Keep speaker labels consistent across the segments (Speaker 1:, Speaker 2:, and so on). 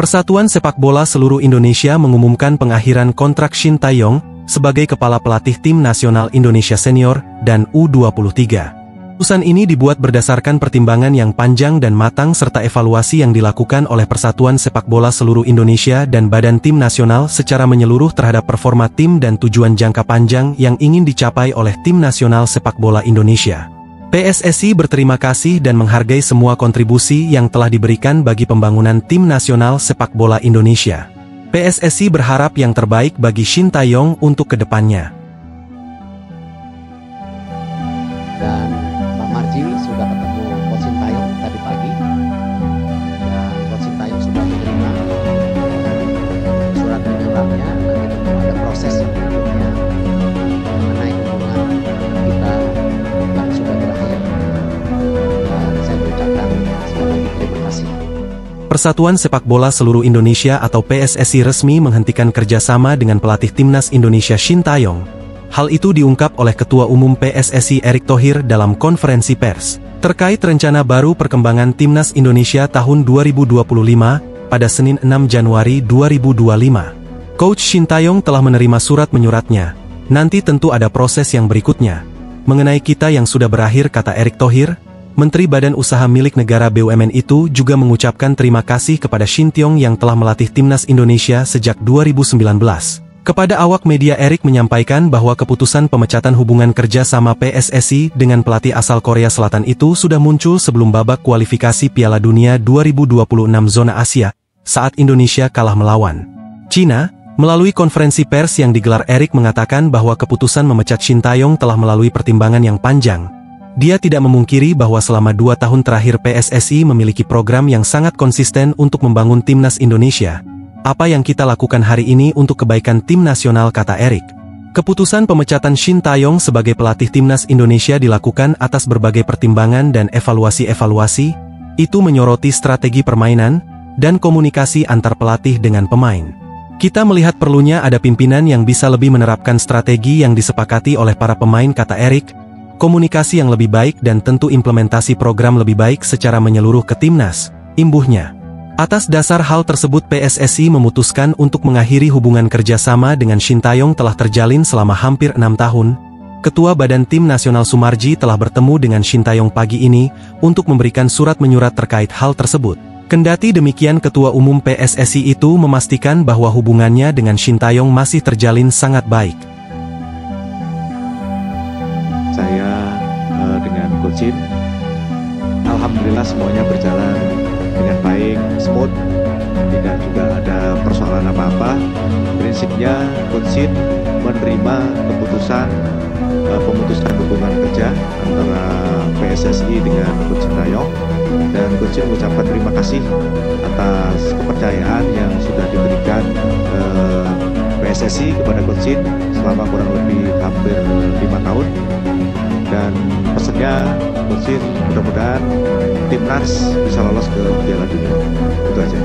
Speaker 1: Persatuan Sepak Bola Seluruh Indonesia mengumumkan pengakhiran kontrak Shin Tae-yong sebagai Kepala Pelatih Tim Nasional Indonesia Senior dan U23. Keputusan ini dibuat berdasarkan pertimbangan yang panjang dan matang serta evaluasi yang dilakukan oleh Persatuan Sepak Bola Seluruh Indonesia dan Badan Tim Nasional secara menyeluruh terhadap performa tim dan tujuan jangka panjang yang ingin dicapai oleh Tim Nasional Sepak Bola Indonesia. PSSI berterima kasih dan menghargai semua kontribusi yang telah diberikan bagi pembangunan Tim Nasional Sepak Bola Indonesia. PSSI berharap yang terbaik bagi Shin Tae-yong untuk kedepannya.
Speaker 2: Dan Pak Marji sudah ketemu Coach Shin Tae-yong tadi pagi. Dan Coach Shin Tae-yong sudah menerima surat menyuratnya. Nanti tentu ada proses yang berikutnya mengenai hubungan kita yang sudah berakhir. Dan saya mengucapkan sekali lagi terima kasih.
Speaker 1: Persatuan Sepak Bola Seluruh Indonesia atau PSSI resmi menghentikan kerjasama dengan pelatih Timnas Indonesia Shin Tae-yong. Hal itu diungkap oleh Ketua Umum PSSI Erick Thohir dalam konferensi pers terkait rencana baru perkembangan Timnas Indonesia tahun 2025 pada Senin 6 Januari 2025. Coach Shin Tae-yong telah menerima surat menyuratnya. Nanti tentu ada proses yang berikutnya. Mengenai kita yang sudah berakhir, kata Erick Thohir, Menteri Badan Usaha Milik Negara BUMN itu juga mengucapkan terima kasih kepada Shin Tae-yong yang telah melatih Timnas Indonesia sejak 2019. Kepada awak media, Erick menyampaikan bahwa keputusan pemecatan hubungan kerja sama PSSI dengan pelatih asal Korea Selatan itu sudah muncul sebelum babak kualifikasi Piala Dunia 2026 zona Asia, saat Indonesia kalah melawan Cina. Melalui konferensi pers yang digelar, Erick mengatakan bahwa keputusan memecat Shin Tae-yong telah melalui pertimbangan yang panjang. Dia tidak memungkiri bahwa selama 2 tahun terakhir PSSI memiliki program yang sangat konsisten untuk membangun Timnas Indonesia. Apa yang kita lakukan hari ini untuk kebaikan tim nasional, kata Erick. Keputusan pemecatan Shin Tae-yong sebagai pelatih Timnas Indonesia dilakukan atas berbagai pertimbangan dan evaluasi-evaluasi, itu menyoroti strategi permainan dan komunikasi antar pelatih dengan pemain. Kita melihat perlunya ada pimpinan yang bisa lebih menerapkan strategi yang disepakati oleh para pemain, kata Erick, komunikasi yang lebih baik dan tentu implementasi program lebih baik secara menyeluruh ke Timnas, imbuhnya. Atas dasar hal tersebut, PSSI memutuskan untuk mengakhiri hubungan kerjasama dengan Shin Tae-yong telah terjalin selama hampir 6 tahun. Ketua Badan Tim Nasional Sumarji telah bertemu dengan Shin Tae-yong pagi ini untuk memberikan surat menyurat terkait hal tersebut. Kendati demikian, Ketua Umum PSSI itu memastikan bahwa hubungannya dengan Shin Tae-yong masih terjalin sangat baik.
Speaker 3: Saya dengan Coach Shin, alhamdulillah semuanya berjalan dengan baik, smooth, tidak juga ada persoalan apa-apa. Prinsipnya Coach Shin menerima keputusan pemutusan hubungan kerja antara PSSI dengan Coach Shin Tae-yong, dan Coach Shin mengucapkan terima kasih atas kepercayaan yang sudah diberikan PSSI kepada Coach Shin selama kurang lebih hampir 5 tahun. Dan pesannya Coach Shin, mudah-mudahan Timnas bisa lolos ke Piala Dunia. Itu aja.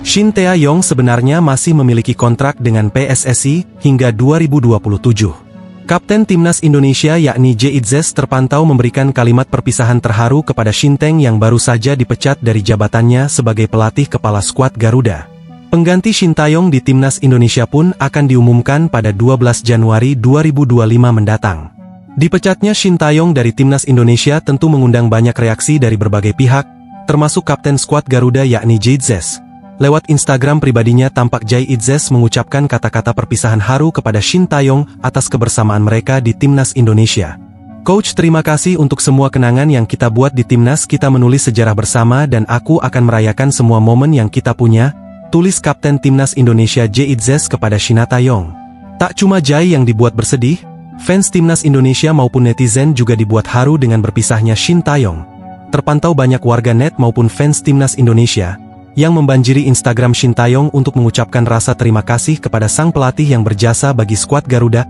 Speaker 1: Shin Tae-yong sebenarnya masih memiliki kontrak dengan PSSI hingga 2027. Kapten Timnas Indonesia yakni Jay Itzes terpantau memberikan kalimat perpisahan terharu kepada Shin Tae-yong yang baru saja dipecat dari jabatannya sebagai pelatih kepala skuad Garuda. Pengganti Shin Tae-yong di Timnas Indonesia pun akan diumumkan pada 12 Januari 2025 mendatang. Dipecatnya Shin Tae-yong dari Timnas Indonesia tentu mengundang banyak reaksi dari berbagai pihak, termasuk kapten skuad Garuda yakni Jay Itzes. Lewat Instagram pribadinya, tampak Jay Itzes mengucapkan kata-kata perpisahan haru kepada Shin Tae-yong atas kebersamaan mereka di Timnas Indonesia. Coach, terima kasih untuk semua kenangan yang kita buat di Timnas. Kita menulis sejarah bersama dan aku akan merayakan semua momen yang kita punya, tulis Kapten Timnas Indonesia Jay Itzes kepada Shin Tae-yong. Tak cuma Jay yang dibuat bersedih, fans Timnas Indonesia maupun netizen juga dibuat haru dengan berpisahnya Shin Tae-yong. Terpantau banyak warga net maupun fans Timnas Indonesia yang membanjiri Instagram Shin Tae-yong untuk mengucapkan rasa terima kasih kepada sang pelatih yang berjasa bagi skuad Garuda.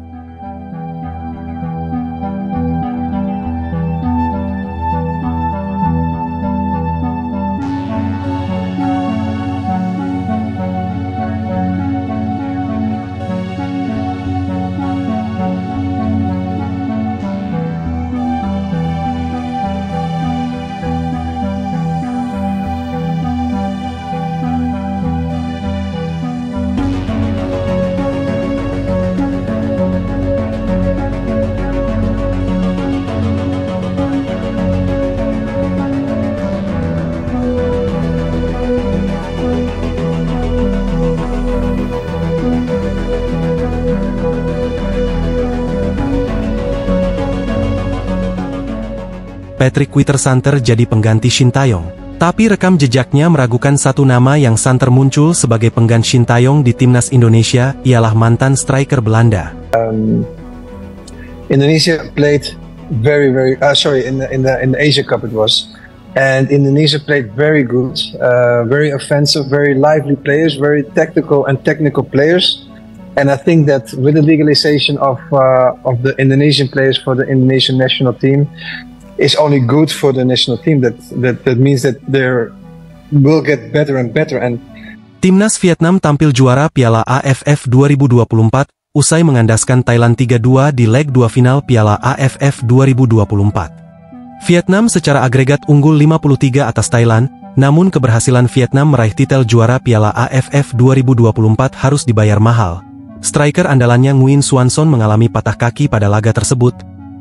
Speaker 1: Patrick Wietersanter jadi pengganti Shin Tae-yong. Tapi rekam jejaknya meragukan satu nama yang santer muncul sebagai pengganti Shin Tae-yong di timnas Indonesia, ialah mantan striker Belanda.
Speaker 4: Indonesia played in the Asia Cup it was, and Indonesia played very good, very offensive, very lively players, very tactical and technical players. And I think that with the legalization of the Indonesian players for the Indonesian national team, is only good for the national team. That means that they will get better and better. And
Speaker 1: Timnas Vietnam tampil juara Piala AFF 2024 usai mengandaskan Thailand 3-2 di leg 2 final Piala AFF 2024. Vietnam secara agregat unggul 53 atas Thailand, namun keberhasilan Vietnam meraih titel juara Piala AFF 2024 harus dibayar mahal. Striker andalannya Nguyen Xuan Son mengalami patah kaki pada laga tersebut.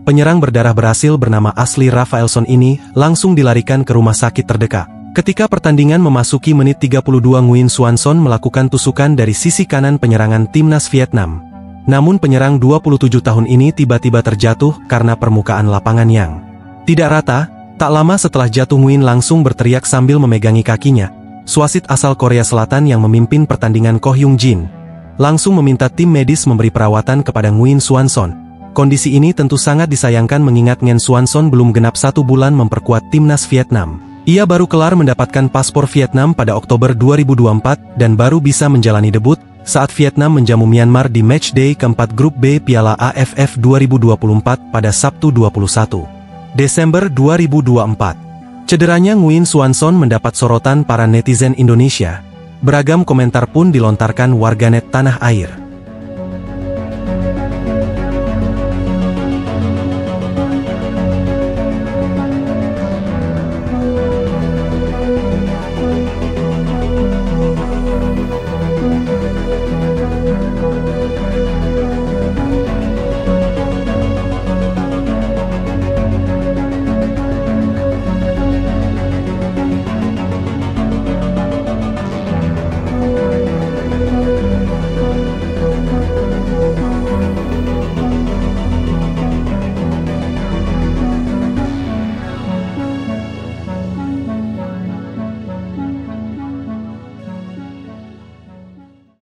Speaker 1: Penyerang berdarah Brasil bernama Asli Rafaelson ini langsung dilarikan ke rumah sakit terdekat. Ketika pertandingan memasuki menit 32, Nguyen Xuan Son melakukan tusukan dari sisi kanan penyerangan timnas Vietnam. Namun penyerang 27 tahun ini tiba-tiba terjatuh karena permukaan lapangan yang tidak rata. Tak lama setelah jatuh, Nguyen langsung berteriak sambil memegangi kakinya. Wasit asal Korea Selatan yang memimpin pertandingan Ko Hyung Jin langsung meminta tim medis memberi perawatan kepada Nguyen Xuan Son. Kondisi ini tentu sangat disayangkan mengingat Nguyen Xuan Son belum genap 1 bulan memperkuat timnas Vietnam. Ia baru kelar mendapatkan paspor Vietnam pada Oktober 2024 dan baru bisa menjalani debut saat Vietnam menjamu Myanmar di matchday keempat grup B Piala AFF 2024 pada Sabtu 21 Desember 2024. Cederanya Nguyen Xuan Son mendapat sorotan para netizen Indonesia. Beragam komentar pun dilontarkan warganet tanah air.